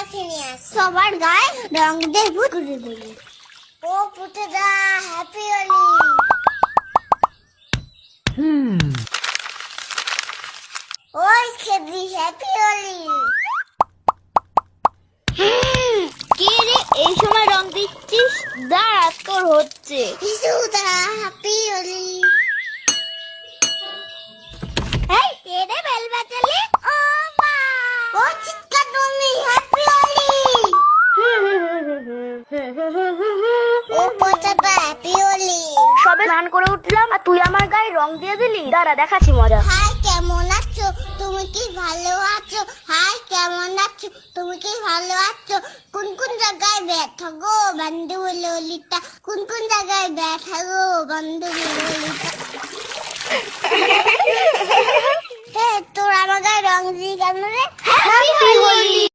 সবাইকে নিয়ে আসি, সবার গায়ে রং দিয়ে ভূত করে দেবো। ও পুতেদা, হ্যাপি হোলি। ওই খেদি, হ্যাপি হোলি। কে রে এই সময় রং দিচ্ছিস? দাঁড়া, তোর হচ্ছে। বিশুদা, হ্যাপি হোলি। এই কে রে বেল বাজালে? ও মা, ও চিৎকার তুমি, হ্যাপি হোলি। ও পুতেদা, হ্যাপি হোলি। সবে স্নান করে উঠলাম আর তুই আমার গায়ে রং দিয়ে দিলি। দাঁড়া, দেখাচ্ছি মজা। হাই, কেমন আছো? তুমি কি ভালো আছো? হাই, কেমন আছো? তুমি কি ভালো আছো? কোন কোন জায়গায় ব্যথা গো বান্ধবী ললিতা? কোন কোন জায়গায় ব্যথা গো বান্ধবী ললিতা? তোর আমার গায়ে রং দিয়ে কেন রে? হ্যাপি হোলি।